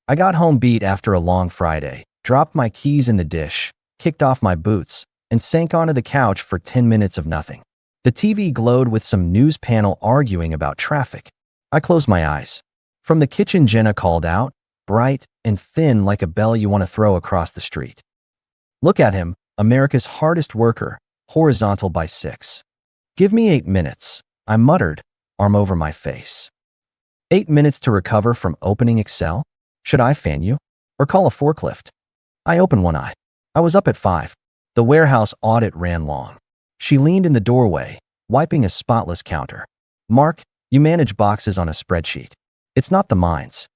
I got home beat after a long Friday, dropped my keys in the dish, kicked off my boots, and sank onto the couch for 10 minutes of nothing. The TV glowed with some news panel arguing about traffic. I closed my eyes. From the kitchen, Jenna called out, bright and thin like a bell you want to throw across the street. "Look at him, America's hardest worker, horizontal by 6. "Give me 8 minutes, I muttered, arm over my face. 8 minutes to recover from opening Excel? Should I fan you? Or call a forklift? I opened one eye. I was up at 5. The warehouse audit ran long. She leaned in the doorway, wiping a spotless counter. "Mark, you manage boxes on a spreadsheet. It's not the mines.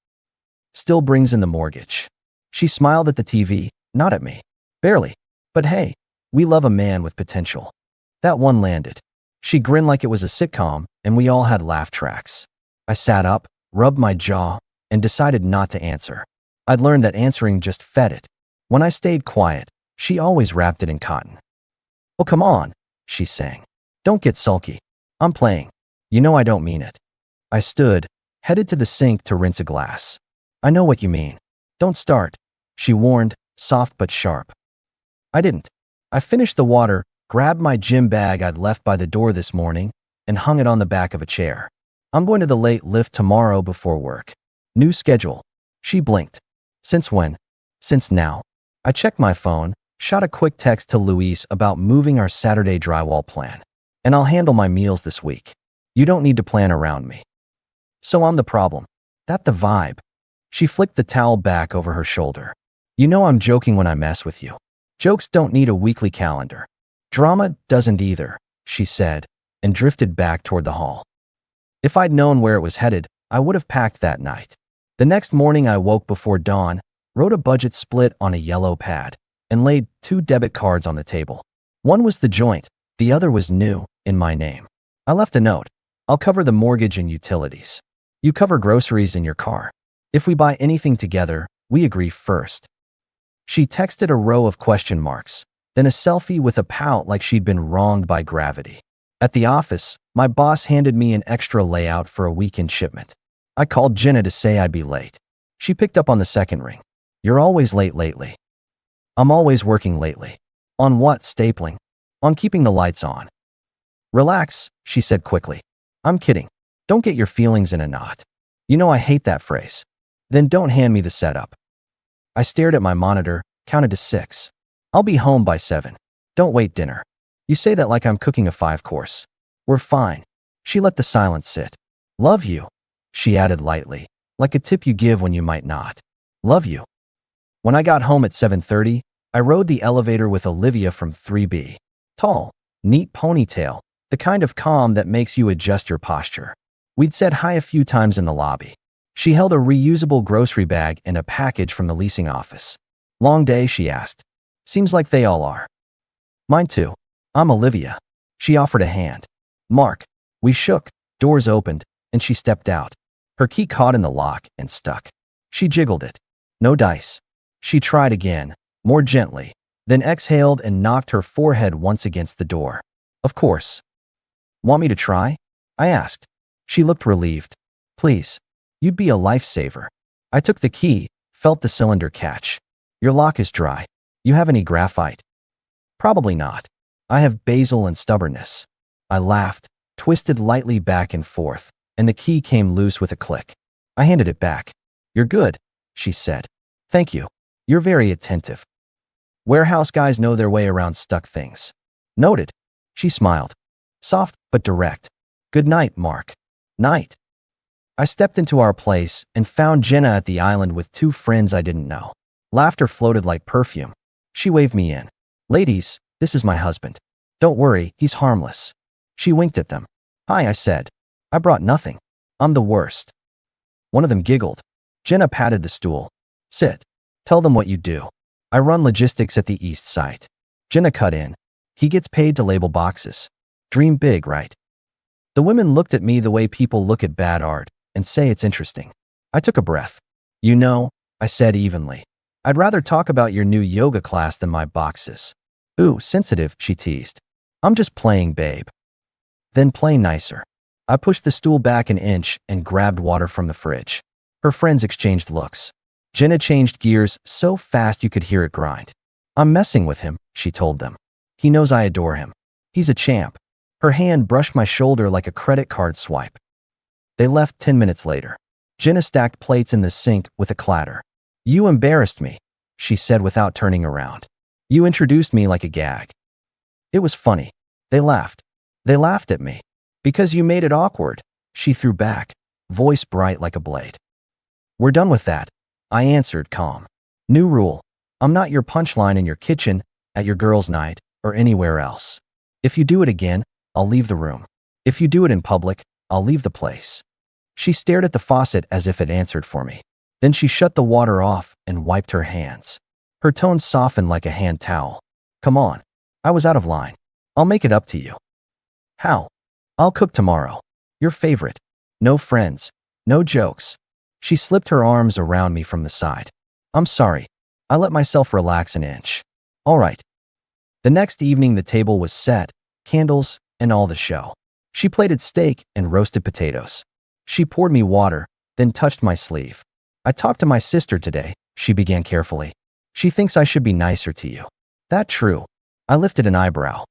Still brings in the mortgage." She smiled at the TV, not at me. "Barely. But hey, we love a man with potential." That one landed. She grinned like it was a sitcom, and we all had laugh tracks. I sat up, rubbed my jaw, and decided not to answer. I'd learned that answering just fed it. When I stayed quiet, she always wrapped it in cotton. "Oh, come on," she sang. "Don't get sulky. I'm playing. You know I don't mean it." I stood, headed to the sink to rinse a glass. "I know what you mean. Don't start," she warned, soft but sharp. I didn't. I finished the water, grabbed my gym bag I'd left by the door this morning, and hung it on the back of a chair. "I'm going to the late lift tomorrow before work. New schedule." She blinked. "Since when?" "Since now." I checked my phone, shot a quick text to Luis about moving our Saturday drywall plan. "And I'll handle my meals this week. You don't need to plan around me." "So I'm the problem." "That the vibe." She flicked the towel back over her shoulder. "You know I'm joking when I mess with you. Jokes don't need a weekly calendar. Drama doesn't either," she said, and drifted back toward the hall. If I'd known where it was headed, I would have packed that night. The next morning I woke before dawn, wrote a budget split on a yellow pad, and laid 2 debit cards on the table. One was the joint, the other was new, in my name. I left a note. "I'll cover the mortgage and utilities. You cover groceries in your car. If we buy anything together, we agree first." She texted a row of question marks, then a selfie with a pout like she'd been wronged by gravity. At the office, my boss handed me an extra layout for a weekend shipment. I called Jenna to say I'd be late. She picked up on the second ring. "You're always late lately." "I'm always working lately." "On what? Stapling?" "On keeping the lights on." "Relax," she said quickly. "I'm kidding. Don't get your feelings in a knot. You know I hate that phrase." "Then don't hand me the setup." I stared at my monitor, counted to 6. "I'll be home by 7. Don't wait dinner." "You say that like I'm cooking a 5-course. We're fine." She let the silence sit. "Love you," she added lightly, like a tip you give when you might not. "Love you." When I got home at 7:30, I rode the elevator with Olivia from 3B. Tall, neat ponytail, the kind of calm that makes you adjust your posture. We'd said hi a few times in the lobby. She held a reusable grocery bag and a package from the leasing office. "Long day?" she asked. "Seems like they all are." "Mine too. I'm Olivia." She offered a hand. "Mark." We shook, doors opened, and she stepped out. Her key caught in the lock and stuck. She jiggled it. "No dice." She tried again, more gently, then exhaled and knocked her forehead once against the door. "Of course." "Want me to try?" I asked. She looked relieved. "Please. You'd be a lifesaver." I took the key, felt the cylinder catch. "Your lock is dry. You have any graphite?" "Probably not. I have basil and stubbornness." I laughed, twisted lightly back and forth, and the key came loose with a click. I handed it back. "You're good," she said. "Thank you. You're very attentive. Warehouse guys know their way around stuck things." "Noted." She smiled. Soft but direct. "Good night, Mark." "Night." I stepped into our place and found Jenna at the island with 2 friends I didn't know. Laughter floated like perfume. She waved me in. "Ladies, this is my husband. Don't worry, he's harmless." She winked at them. "Hi," I said. "I brought nothing. I'm the worst." One of them giggled. Jenna patted the stool. "Sit. Tell them what you do." "I run logistics at the East site." Jenna cut in. "He gets paid to label boxes. Dream big, right?" The women looked at me the way people look at bad art and say it's interesting. I took a breath. "You know," I said evenly, "I'd rather talk about your new yoga class than my boxes." "Ooh, sensitive," she teased. "I'm just playing, babe." "Then play nicer." I pushed the stool back an inch and grabbed water from the fridge. Her friends exchanged looks. Jenna changed gears so fast you could hear it grind. I'm messing with him, she told them. He knows I adore him. He's a champ. Her hand brushed my shoulder like a credit card swipe. They left 10 minutes later. Jenna stacked plates in the sink with a clatter. You embarrassed me, she said without turning around. You introduced me like a gag. It was funny. They laughed. They laughed at me. Because you made it awkward, she threw back, voice bright like a blade. We're done with that, I answered calm. New rule. I'm not your punchline in your kitchen, at your girls' night, or anywhere else. If you do it again, I'll leave the room. If you do it in public, I'll leave the place. She stared at the faucet as if it answered for me. Then she shut the water off and wiped her hands. Her tone softened like a hand towel. Come on. I was out of line. I'll make it up to you. How? I'll cook tomorrow. Your favorite. No friends. No jokes. She slipped her arms around me from the side. I'm sorry. I let myself relax an inch. All right. The next evening the table was set, candles, and all the show. She plated steak and roasted potatoes. She poured me water, then touched my sleeve. I talked to my sister today, she began carefully. She thinks I should be nicer to you. That true? I lifted an eyebrow.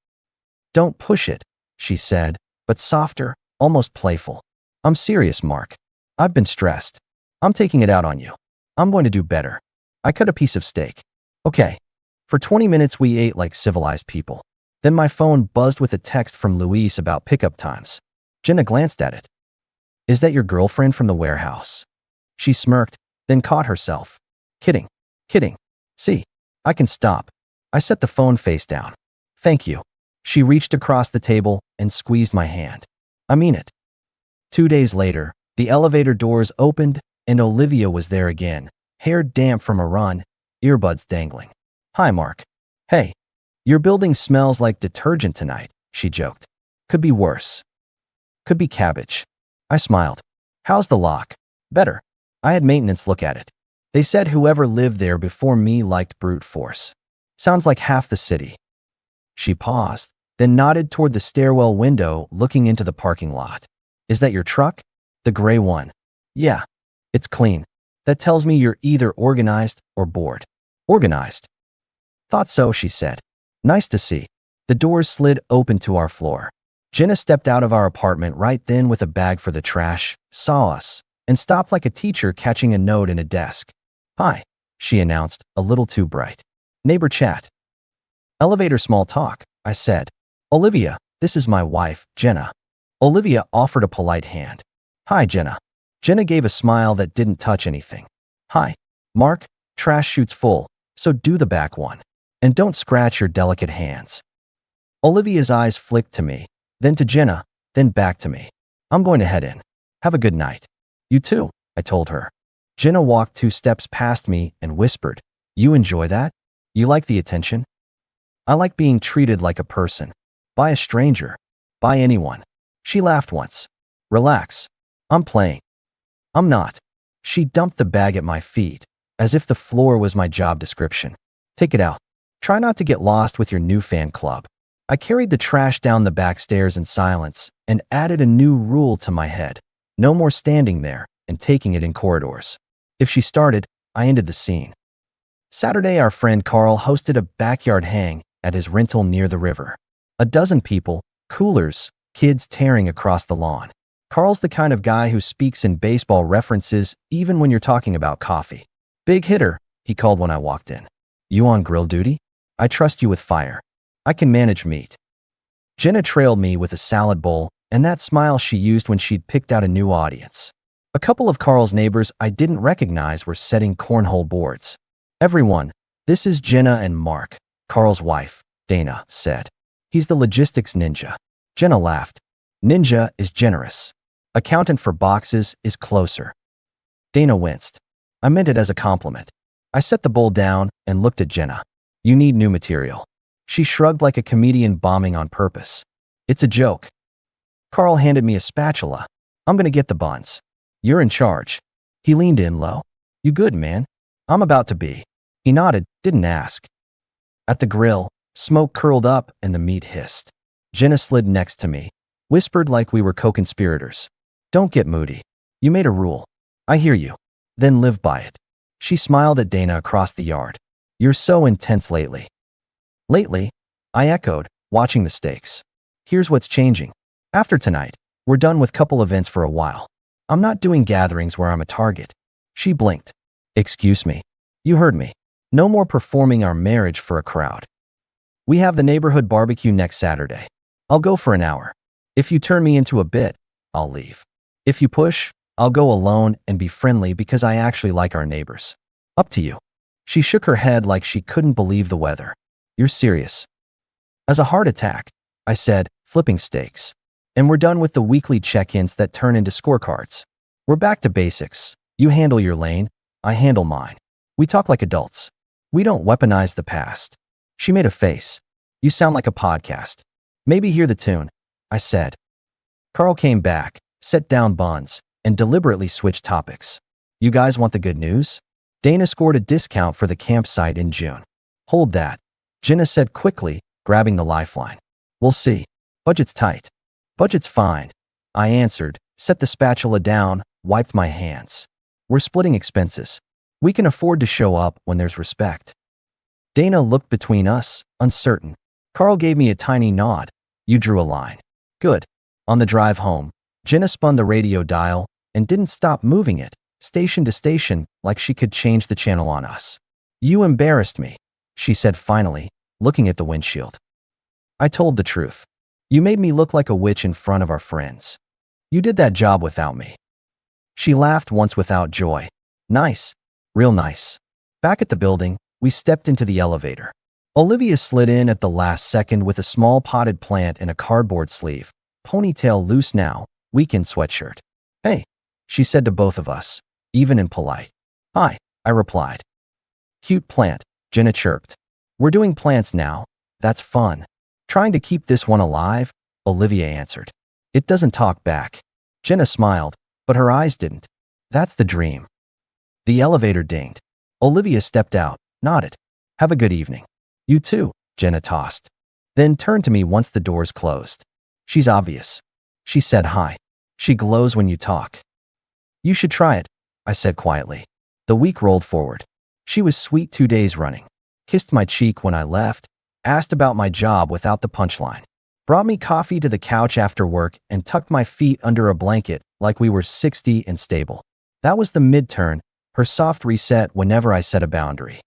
Don't push it, she said, but softer, almost playful. I'm serious, Mark. I've been stressed. I'm taking it out on you. I'm going to do better. I cut a piece of steak. Okay. For 20 minutes we ate like civilized people. Then my phone buzzed with a text from Luis about pickup times. Jenna glanced at it. Is that your girlfriend from the warehouse? She smirked, then caught herself. Kidding. Kidding. See, I can stop. I set the phone face down. Thank you. She reached across the table and squeezed my hand. I mean it. 2 days later, the elevator doors opened and Olivia was there again, hair damp from a run, earbuds dangling. Hi, Mark. Hey. Your building smells like detergent tonight, she joked. Could be worse. Could be cabbage. I smiled. How's the lock? Better. I had maintenance look at it. They said whoever lived there before me liked brute force. Sounds like half the city. She paused, then nodded toward the stairwell window looking into the parking lot. Is that your truck? The gray one. Yeah. It's clean. That tells me you're either organized or bored. Organized. Thought so, she said. Nice to see. The doors slid open to our floor. Jenna stepped out of our apartment right then with a bag for the trash, saw us, and stopped like a teacher catching a note in a desk. Hi, she announced, a little too bright. Neighbor chat. Elevator small talk, I said. Olivia, this is my wife, Jenna. Olivia offered a polite hand. Hi, Jenna. Jenna gave a smile that didn't touch anything. Hi, Mark, trash chute's full, so do the back one. And don't scratch your delicate hands. Olivia's eyes flicked to me, then to Jenna, then back to me. I'm going to head in. Have a good night. You too, I told her. Jenna walked 2 steps past me and whispered, You enjoy that? You like the attention? I like being treated like a person. By a stranger. By anyone. She laughed once. Relax. I'm playing. I'm not. She dumped the bag at my feet, as if the floor was my job description. Take it out. Try not to get lost with your new fan club. I carried the trash down the back stairs in silence and added a new rule to my head. No more standing there and taking it in corridors. If she started, I ended the scene. Saturday, our friend Carl hosted a backyard hang at his rental near the river. A dozen people, coolers, kids tearing across the lawn. Carl's the kind of guy who speaks in baseball references even when you're talking about coffee. Big hitter, he called when I walked in. You on grill duty? I trust you with fire. I can manage meat. Jenna trailed me with a salad bowl and that smile she used when she'd picked out a new audience. A couple of Carl's neighbors I didn't recognize were setting cornhole boards. Everyone, this is Jenna and Mark, Carl's wife, Dana, said. He's the logistics ninja. Jenna laughed. Ninja is generous. Accountant for boxes is closer. Dana winced. I meant it as a compliment. I set the bowl down and looked at Jenna. You need new material. She shrugged like a comedian bombing on purpose. It's a joke. Carl handed me a spatula. I'm gonna get the buns. You're in charge. He leaned in low. You good, man? I'm about to be. He nodded, didn't ask. At the grill, smoke curled up and the meat hissed. Jenna slid next to me, whispered like we were co-conspirators. Don't get moody. You made a rule. I hear you. Then live by it. She smiled at Dana across the yard. You're so intense lately. Lately? I echoed, watching the stakes. Here's what's changing. After tonight, we're done with couple events for a while. I'm not doing gatherings where I'm a target. She blinked. Excuse me. You heard me. No more performing our marriage for a crowd. We have the neighborhood barbecue next Saturday. I'll go for an hour. If you turn me into a bit, I'll leave. If you push, I'll go alone and be friendly because I actually like our neighbors. Up to you. She shook her head like she couldn't believe the weather. You're serious. As a heart attack, I said, flipping stakes. And we're done with the weekly check-ins that turn into scorecards. We're back to basics. You handle your lane, I handle mine. We talk like adults. We don't weaponize the past. She made a face. You sound like a podcast. Maybe hear the tune, I said. Carl came back, set down buns, and deliberately switched topics. You guys want the good news? Dana scored a discount for the campsite in June. Hold that, Jenna said quickly, grabbing the lifeline. We'll see. Budget's tight. Budget's fine, I answered, set the spatula down, wiped my hands. We're splitting expenses. We can afford to show up when there's respect. Dana looked between us, uncertain. Carl gave me a tiny nod. You drew a line. Good. On the drive home, Jenna spun the radio dial and didn't stop moving it, station to station, like she could change the channel on us. You embarrassed me, she said finally, looking at the windshield. I told the truth. You made me look like a witch in front of our friends. You did that job without me. She laughed once without joy. Nice. Real nice. Back at the building, we stepped into the elevator. Olivia slid in at the last second with a small potted plant in a cardboard sleeve, ponytail loose now, weekend sweatshirt. Hey, she said to both of us, even and polite. Hi, I replied. Cute plant, Jenna chirped. We're doing plants now. That's fun. Trying to keep this one alive, Olivia answered. It doesn't talk back. Jenna smiled, but her eyes didn't. That's the dream. The elevator dinged. Olivia stepped out, nodded. Have a good evening. You too, Jenna tossed. Then turned to me once the doors closed. She's obvious. She said hi. She glows when you talk. You should try it, I said quietly. The week rolled forward. She was sweet 2 days running. Kissed my cheek when I left, asked about my job without the punchline. Brought me coffee to the couch after work and tucked my feet under a blanket like we were 60 and stable. That was the mid-turn, her soft reset whenever I set a boundary.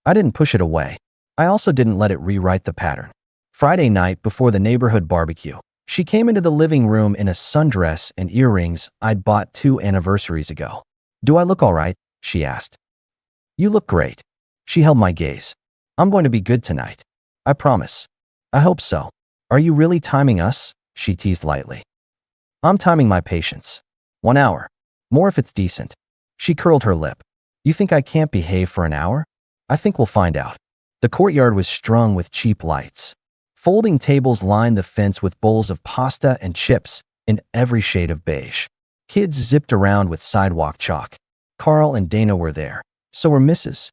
I didn't push it away. I also didn't let it rewrite the pattern. Friday night before the neighborhood barbecue, she came into the living room in a sundress and earrings I'd bought 2 anniversaries ago. Do I look all right? She asked. You look great. She held my gaze. I'm going to be good tonight. I promise. I hope so. Are you really timing us? She teased lightly. I'm timing my patience. 1 hour. More if it's decent. She curled her lip. You think I can't behave for an hour? I think we'll find out. The courtyard was strung with cheap lights. Folding tables lined the fence with bowls of pasta and chips in every shade of beige. Kids zipped around with sidewalk chalk. Carl and Dana were there. So were Mrs.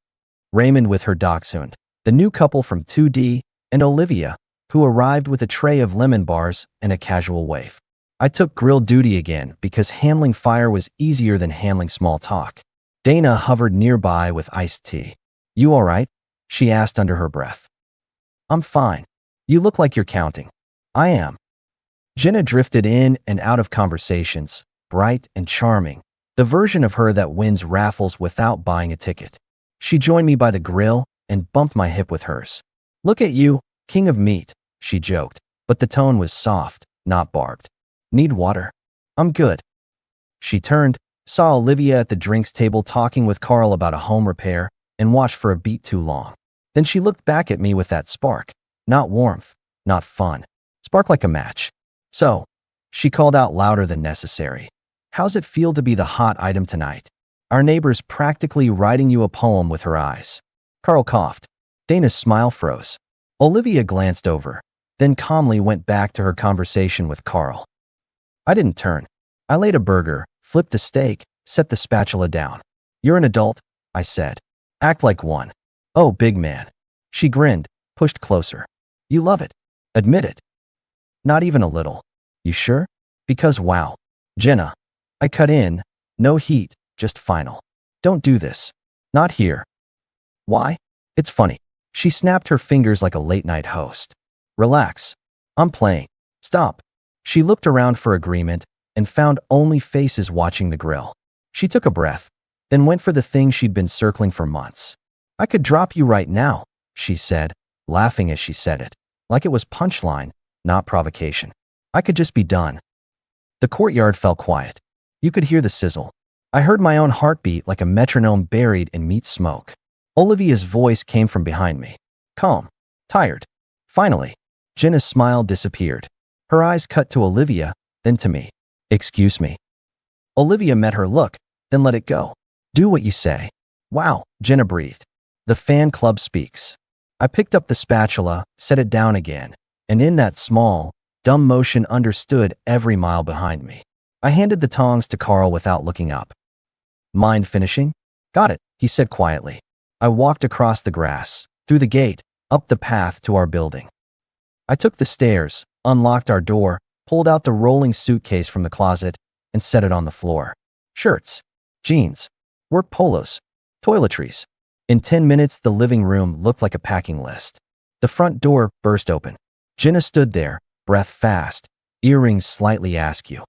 Raymond with her dachshund, the new couple from 2D, and Olivia, who arrived with a tray of lemon bars and a casual wave. I took grill duty again because handling fire was easier than handling small talk. Dana hovered nearby with iced tea. You all right? She asked under her breath. I'm fine. You look like you're counting. I am. Jenna drifted in and out of conversations, bright and charming, the version of her that wins raffles without buying a ticket. She joined me by the grill and bumped my hip with hers. Look at you, king of meat, she joked, but the tone was soft, not barbed. Need water? I'm good. She turned, saw Olivia at the drinks table talking with Carl about a home repair, and watched for a beat too long. Then she looked back at me with that spark. Not warmth, not fun. Spark like a match. So, she called out louder than necessary. How's it feel to be the hot item tonight? Our neighbor's practically writing you a poem with her eyes. Carl coughed. Dana's smile froze. Olivia glanced over, then calmly went back to her conversation with Carl. I didn't turn. I laid a burger, flipped a steak, set the spatula down. You're an adult, I said. Act like one. Oh, big man. She grinned, pushed closer. You love it. Admit it. Not even a little. You sure? Because wow. Jenna. I cut in. No heat, just final. Don't do this. Not here. Why? It's funny. She snapped her fingers like a late-night host. Relax. I'm playing. Stop. She looked around for agreement and found only faces watching the grill. She took a breath, then went for the thing she'd been circling for months. I could drop you right now, she said, laughing as she said it, like it was punchline, not provocation. I could just be done. The courtyard fell quiet. You could hear the sizzle. I heard my own heartbeat like a metronome buried in meat smoke. Olivia's voice came from behind me. Calm. Tired. Finally, Jenna's smile disappeared. Her eyes cut to Olivia, then to me. Excuse me. Olivia met her look, then let it go. Do what you say. Wow, Jenna breathed. The fan club speaks. I picked up the spatula, set it down again, and in that small, dumb motion understood every mile behind me. I handed the tongs to Carl without looking up. Mind finishing? Got it, he said quietly. I walked across the grass, through the gate, up the path to our building. I took the stairs, unlocked our door, pulled out the rolling suitcase from the closet, and set it on the floor. Shirts, jeans, work polos, toiletries. In 10 minutes, the living room looked like a packing list. The front door burst open. Jenna stood there, breath fast, earrings slightly askew.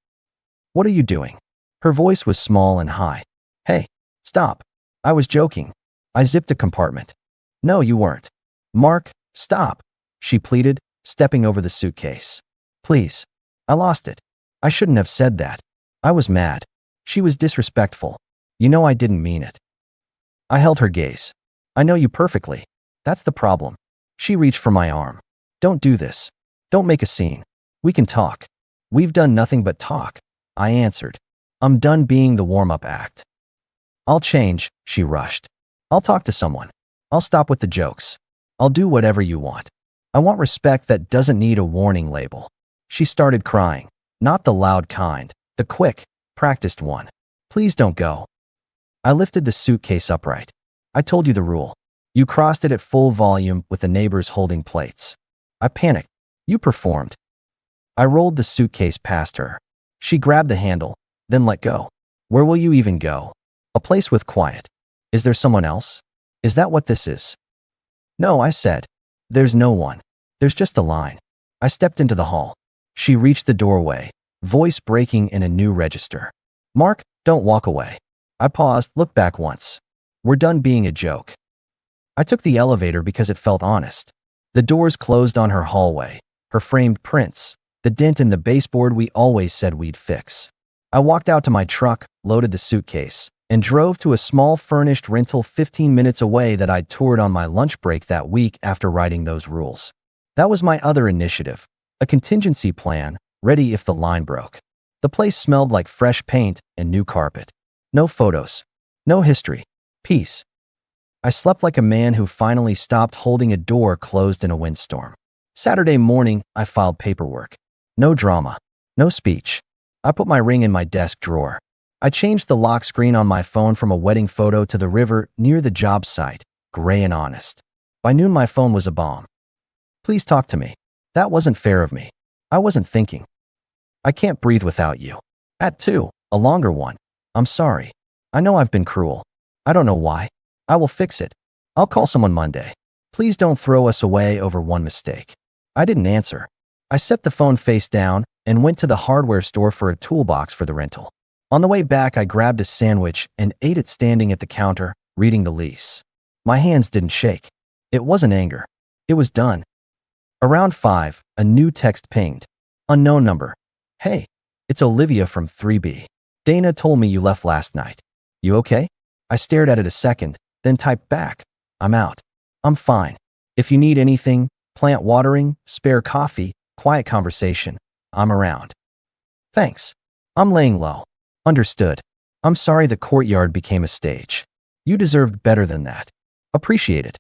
What are you doing? Her voice was small and high. Hey, stop. I was joking. I zipped a compartment. No, you weren't. Mark, stop, she pleaded, stepping over the suitcase. Please. I lost it. I shouldn't have said that. I was mad. She was disrespectful. You know I didn't mean it. I held her gaze. I know you perfectly. That's the problem. She reached for my arm. Don't do this. Don't make a scene. We can talk. We've done nothing but talk, I answered. I'm done being the warm-up act. I'll change, she rushed. I'll talk to someone. I'll stop with the jokes. I'll do whatever you want. I want respect that doesn't need a warning label. She started crying. Not the loud kind, the quick, practiced one. Please don't go. I lifted the suitcase upright. I told you the rule. You crossed it at full volume with the neighbors holding plates. I panicked. You performed. I rolled the suitcase past her. She grabbed the handle, then let go. Where will you even go? A place with quiet. Is there someone else? Is that what this is? No, I said. There's no one. There's just a line. I stepped into the hall. She reached the doorway, voice breaking in a new register. Mark, don't walk away. I paused, looked back once. We're done being a joke. I took the elevator because it felt honest. The doors closed on her hallway, her framed prints, the dent in the baseboard we always said we'd fix. I walked out to my truck, loaded the suitcase, and drove to a small furnished rental 15 minutes away that I'd toured on my lunch break that week after writing those rules. That was my other initiative, a contingency plan, ready if the line broke. The place smelled like fresh paint and new carpet. No photos. No history. Peace. I slept like a man who finally stopped holding a door closed in a windstorm. Saturday morning, I filed paperwork. No drama. No speech. I put my ring in my desk drawer. I changed the lock screen on my phone from a wedding photo to the river near the job site, gray and honest. By noon, my phone was a bomb. Please talk to me. That wasn't fair of me. I wasn't thinking. I can't breathe without you. At 2, a longer one. I'm sorry. I know I've been cruel. I don't know why. I will fix it. I'll call someone Monday. Please don't throw us away over one mistake. I didn't answer. I set the phone face down and went to the hardware store for a toolbox for the rental. On the way back, I grabbed a sandwich and ate it standing at the counter, reading the lease. My hands didn't shake. It wasn't anger. It was done. Around 5, a new text pinged. Unknown number. Hey, it's Olivia from 3B. Dana told me you left last night. You okay? I stared at it a second, then typed back. I'm out. I'm fine. If you need anything, plant watering, spare coffee, quiet conversation, I'm around. Thanks. I'm laying low. Understood. I'm sorry the courtyard became a stage. You deserved better than that. Appreciate it.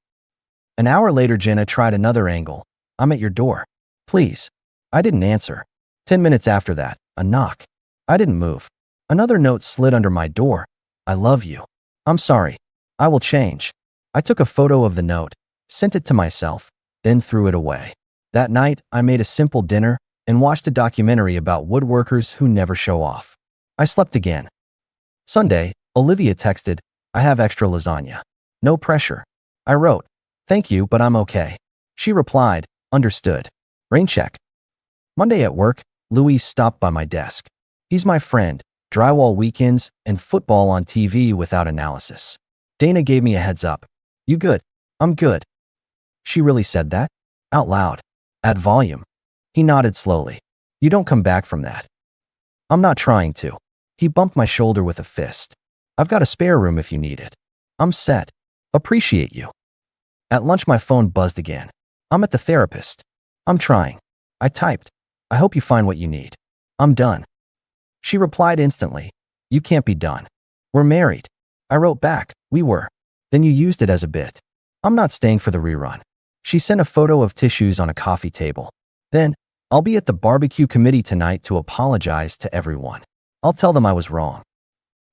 An hour later, Jenna tried another angle. I'm at your door. Please. I didn't answer. 10 minutes after that, a knock. I didn't move. Another note slid under my door. I love you. I'm sorry. I will change. I took a photo of the note, sent it to myself, then threw it away. That night, I made a simple dinner and watched a documentary about woodworkers who never show off. I slept again. Sunday, Olivia texted, I have extra lasagna. No pressure. I wrote, thank you, but I'm okay. She replied, understood. Rain check. Monday at work, Luis stopped by my desk. He's my friend, drywall weekends, and football on TV without analysis. Dana gave me a heads up. You good? I'm good. She really said that? Out loud. At volume. He nodded slowly. You don't come back from that. I'm not trying to. He bumped my shoulder with a fist. I've got a spare room if you need it. I'm set. Appreciate you. At lunch my phone buzzed again. I'm at the therapist. I'm trying. I typed. I hope you find what you need. I'm done. She replied instantly. You can't be done. We're married. I wrote back. We were. Then you used it as a bit. I'm not staying for the rerun. She sent a photo of tissues on a coffee table. Then, I'll be at the barbecue committee tonight to apologize to everyone. I'll tell them I was wrong.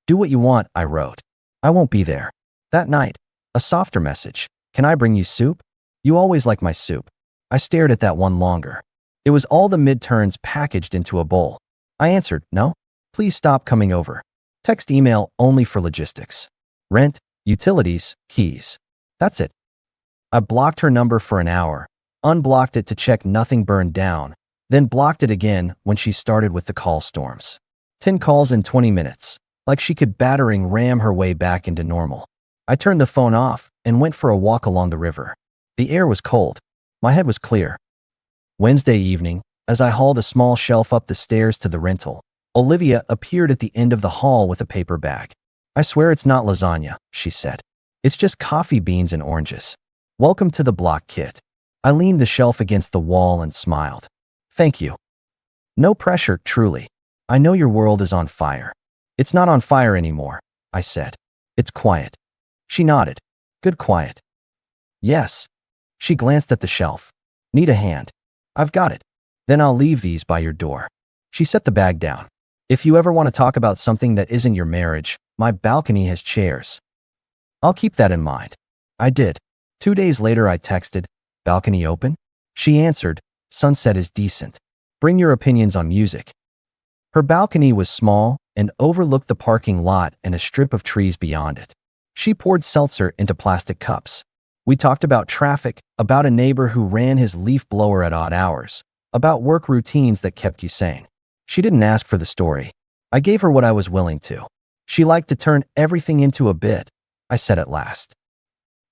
Do what you want, I wrote. I won't be there. That night, a softer message. Can I bring you soup? You always like my soup. I stared at that one longer. It was all the midterms packaged into a bowl. I answered, no. Please stop coming over. Text email only for logistics. Rent, utilities, keys. That's it. I blocked her number for an hour, unblocked it to check nothing burned down, then blocked it again when she started with the call storms. 10 calls in 20 minutes, like she could battering ram her way back into normal. I turned the phone off and went for a walk along the river. The air was cold. My head was clear. Wednesday evening, as I hauled a small shelf up the stairs to the rental, Olivia appeared at the end of the hall with a paper bag. I swear it's not lasagna, she said. It's just coffee beans and oranges. Welcome to the block, kit. I leaned the shelf against the wall and smiled. Thank you. No pressure, truly. I know your world is on fire. It's not on fire anymore, I said. It's quiet. She nodded. Good quiet. Yes. She glanced at the shelf. Need a hand. I've got it. Then I'll leave these by your door. She set the bag down. If you ever want to talk about something that isn't your marriage, my balcony has chairs. I'll keep that in mind. I did. 2 days later I texted, balcony open? She answered, sunset is decent. Bring your opinions on music. Her balcony was small and overlooked the parking lot and a strip of trees beyond it. She poured seltzer into plastic cups. We talked about traffic, about a neighbor who ran his leaf blower at odd hours, about work routines that kept you sane. She didn't ask for the story. I gave her what I was willing to. She liked to turn everything into a bit, I said at last.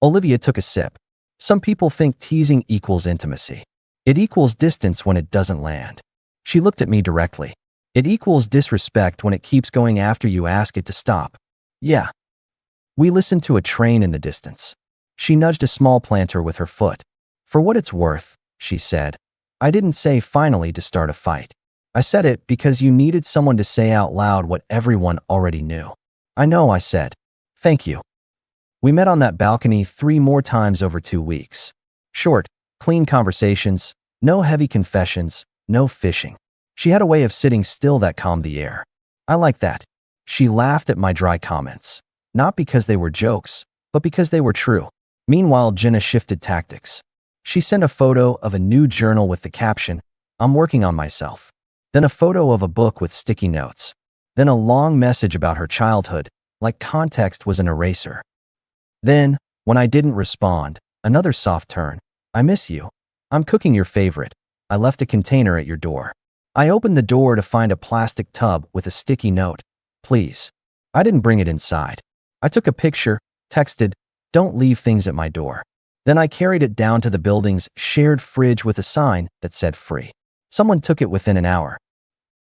Olivia took a sip. Some people think teasing equals intimacy. It equals distance when it doesn't land. She looked at me directly. It equals disrespect when it keeps going after you ask it to stop. Yeah. We listened to a train in the distance. She nudged a small planter with her foot. For what it's worth, she said. I didn't say finally to start a fight. I said it because you needed someone to say out loud what everyone already knew. I know, I said. Thank you. We met on that balcony 3 more times over 2 weeks. Short, clean conversations, no heavy confessions, no fishing. She had a way of sitting still that calmed the air. I like that. She laughed at my dry comments. Not because they were jokes, but because they were true. Meanwhile, Jenna shifted tactics. She sent a photo of a new journal with the caption, I'm working on myself. Then a photo of a book with sticky notes. Then a long message about her childhood, like context was an eraser. Then, when I didn't respond, another soft turn. I miss you. I'm cooking your favorite. I left a container at your door. I opened the door to find a plastic tub with a sticky note. Please. I didn't bring it inside. I took a picture, texted, don't leave things at my door. Then I carried it down to the building's shared fridge with a sign that said free. Someone took it within an hour.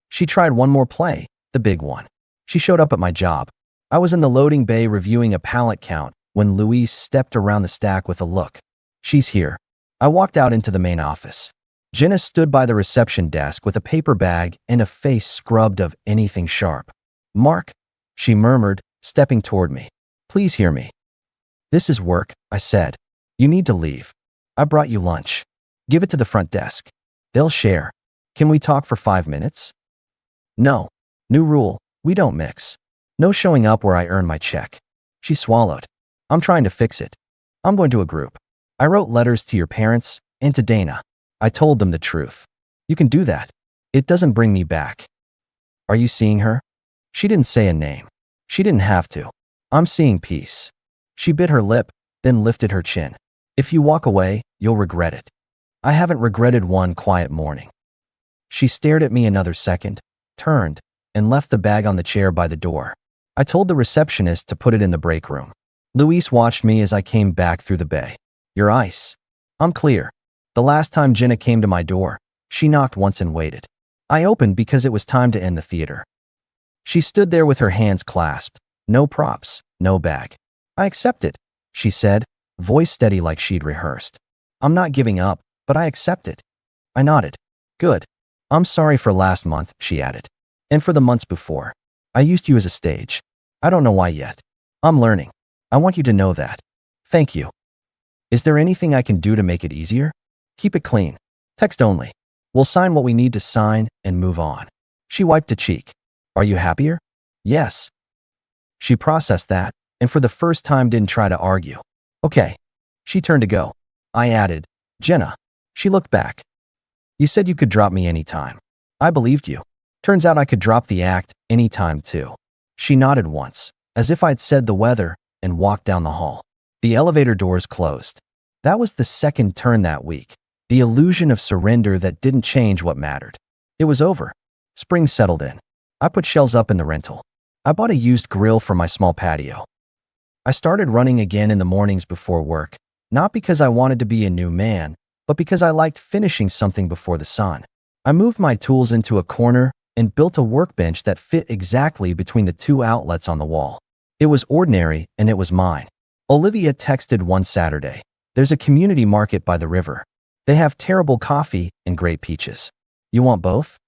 She tried one more play, the big one. She showed up at my job. I was in the loading bay reviewing a pallet count when Louise stepped around the stack with a look. She's here. I walked out into the main office. Jenna stood by the reception desk with a paper bag and a face scrubbed of anything sharp. Mark, she murmured, stepping toward me. Please hear me. This is work, I said. You need to leave. I brought you lunch. Give it to the front desk. They'll share. Can we talk for 5 minutes? No. New rule, we don't mix. No showing up where I earn my check. She swallowed. I'm trying to fix it. I'm going to a group. I wrote letters to your parents and to Dana. I told them the truth. You can do that. It doesn't bring me back. Are you seeing her? She didn't say a name. She didn't have to. I'm seeing peace. She bit her lip, then lifted her chin. If you walk away, you'll regret it. I haven't regretted one quiet morning. She stared at me another second, turned, and left the bag on the chair by the door. I told the receptionist to put it in the break room. Luis watched me as I came back through the bay. Your ice. I'm clear. The last time Jenna came to my door, she knocked once and waited. I opened because it was time to end the theater. She stood there with her hands clasped. No props, no bag. I accept it, she said, voice steady like she'd rehearsed. I'm not giving up, but I accept it. I nodded. Good. I'm sorry for last month, she added. And for the months before. I used you as a stage. I don't know why yet. I'm learning. I want you to know that. Thank you. Is there anything I can do to make it easier? Keep it clean. Text only. We'll sign what we need to sign and move on. She wiped a cheek. Are you happier? Yes. She processed that, and for the first time didn't try to argue. Okay. She turned to go. I added, Jenna. She looked back. You said you could drop me anytime. I believed you. Turns out I could drop the act anytime too. She nodded once, as if I'd said the weather, and walked down the hall. The elevator doors closed. That was the second turn that week. The illusion of surrender that didn't change what mattered. It was over. Spring settled in. I put shelves up in the rental. I bought a used grill for my small patio. I started running again in the mornings before work, not because I wanted to be a new man, but because I liked finishing something before the sun. I moved my tools into a corner and built a workbench that fit exactly between the two outlets on the wall. It was ordinary, and it was mine. Olivia texted one Saturday. There's a community market by the river. They have terrible coffee and great peaches. You want both?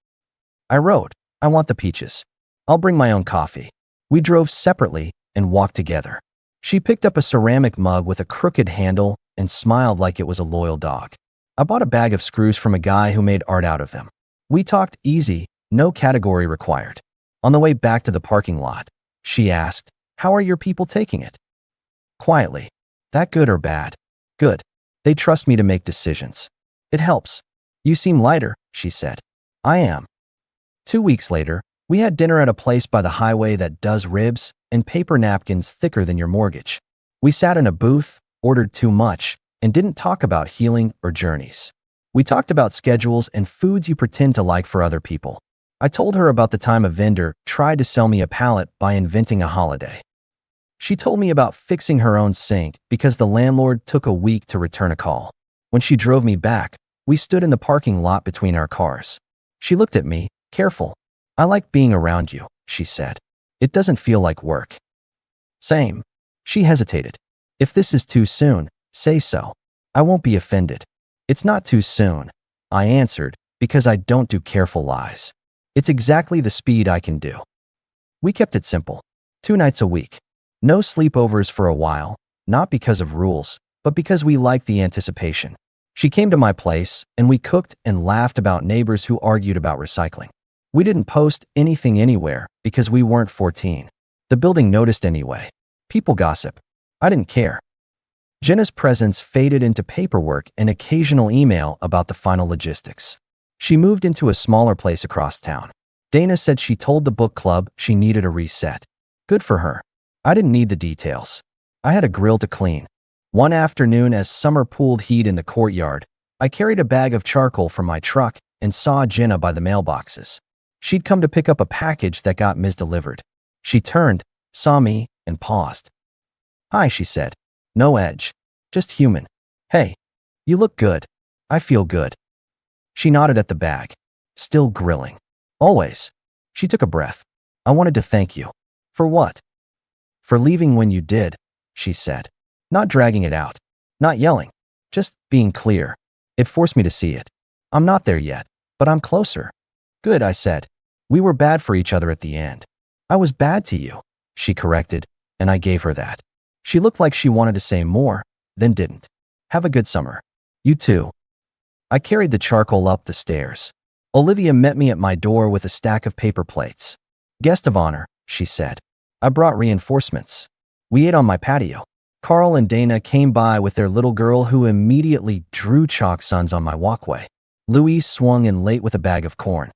I wrote, I want the peaches. I'll bring my own coffee. We drove separately and walked together. She picked up a ceramic mug with a crooked handle and smiled like it was a loyal dog. I bought a bag of screws from a guy who made art out of them. We talked easy, no category required. On the way back to the parking lot, she asked, how are your people taking it? Quietly. That good or bad? Good. They trust me to make decisions. It helps. You seem lighter, she said. I am. 2 weeks later, we had dinner at a place by the highway that does ribs and paper napkins thicker than your mortgage. We sat in a booth, ordered too much, and didn't talk about healing or journeys. We talked about schedules and foods you pretend to like for other people. I told her about the time a vendor tried to sell me a pallet by inventing a holiday. She told me about fixing her own sink because the landlord took a week to return a call. When she drove me back, we stood in the parking lot between our cars. She looked at me, careful. I like being around you, she said. It doesn't feel like work. Same. She hesitated. If this is too soon, say so. I won't be offended. It's not too soon, I answered, because I don't do careful lies. It's exactly the speed I can do. We kept it simple. 2 nights a week. No sleepovers for a while, not because of rules, but because we liked the anticipation. She came to my place, and we cooked and laughed about neighbors who argued about recycling. We didn't post anything anywhere because we weren't 14. The building noticed anyway. People gossip. I didn't care. Jenna's presence faded into paperwork and occasional email about the final logistics. She moved into a smaller place across town. Dana said she told the book club she needed a reset. Good for her. I didn't need the details. I had a grill to clean. One afternoon, as summer pooled heat in the courtyard, I carried a bag of charcoal from my truck and saw Jenna by the mailboxes. She'd come to pick up a package that got misdelivered. She turned, saw me, and paused. Hi, she said. No edge. Just human. Hey, you look good. I feel good. She nodded at the bag. Still grilling. Always. She took a breath. I wanted to thank you. For what? For leaving when you did, she said. Not dragging it out. Not yelling. Just being clear. It forced me to see it. I'm not there yet, but I'm closer. Good, I said. We were bad for each other at the end. I was bad to you, she corrected, and I gave her that. She looked like she wanted to say more, then didn't. Have a good summer. You too. I carried the charcoal up the stairs. Olivia met me at my door with a stack of paper plates. Guest of honor, she said. I brought reinforcements. We ate on my patio. Carl and Dana came by with their little girl who immediately drew chalk suns on my walkway. Louise swung in late with a bag of corn.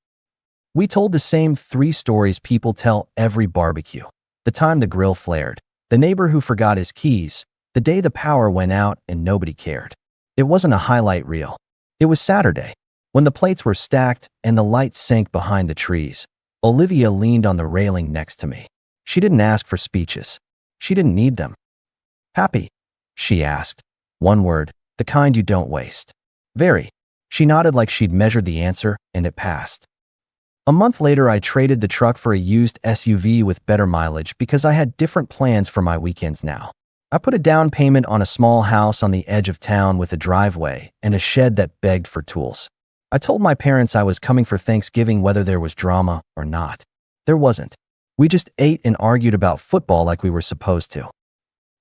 We told the same 3 stories people tell every barbecue. The time the grill flared, The neighbor who forgot his keys, the day the power went out and nobody cared. It wasn't a highlight reel. It was Saturday, when the plates were stacked and the lights sank behind the trees. Olivia leaned on the railing next to me. She didn't ask for speeches. She didn't need them. "Happy?" she asked. One word, the kind you don't waste. "Very." She nodded like she'd measured the answer, and it passed. A month later, I traded the truck for a used SUV with better mileage because I had different plans for my weekends now. I put a down payment on a small house on the edge of town with a driveway and a shed that begged for tools. I told my parents I was coming for Thanksgiving whether there was drama or not. There wasn't. We just ate and argued about football like we were supposed to.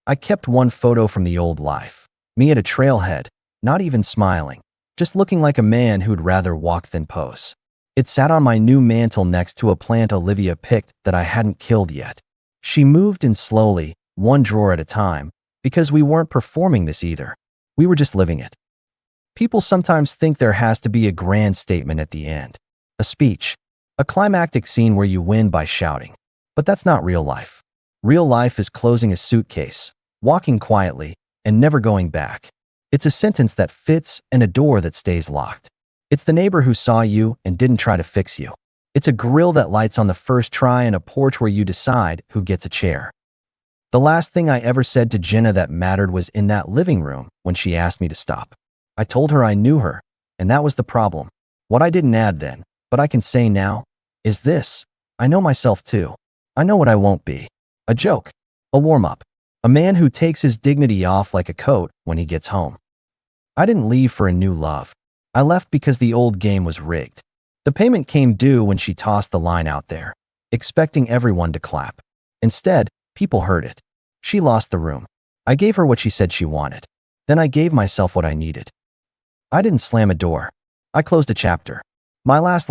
I kept one photo from the old life. Me at a trailhead, not even smiling, just looking like a man who'd rather walk than pose. It sat on my new mantle next to a plant Olivia picked that I hadn't killed yet. She moved in slowly, one drawer at a time, because we weren't performing this either. We were just living it. People sometimes think there has to be a grand statement at the end, a speech, a climactic scene where you win by shouting. But that's not real life. Real life is closing a suitcase, walking quietly, and never going back. It's a sentence that fits and a door that stays locked. It's the neighbor who saw you and didn't try to fix you. It's a grill that lights on the first try and a porch where you decide who gets a chair. The last thing I ever said to Jenna that mattered was in that living room when she asked me to stop. I told her I knew her, and that was the problem. What I didn't add then, but I can say now, is this. I know myself too. I know what I won't be. A joke. A warm-up. A man who takes his dignity off like a coat when he gets home. I didn't leave for a new love. I left because the old game was rigged. The payment came due when she tossed the line out there, expecting everyone to clap. Instead, people heard it. She lost the room. I gave her what she said she wanted. Then I gave myself what I needed. I didn't slam a door. I closed a chapter. My last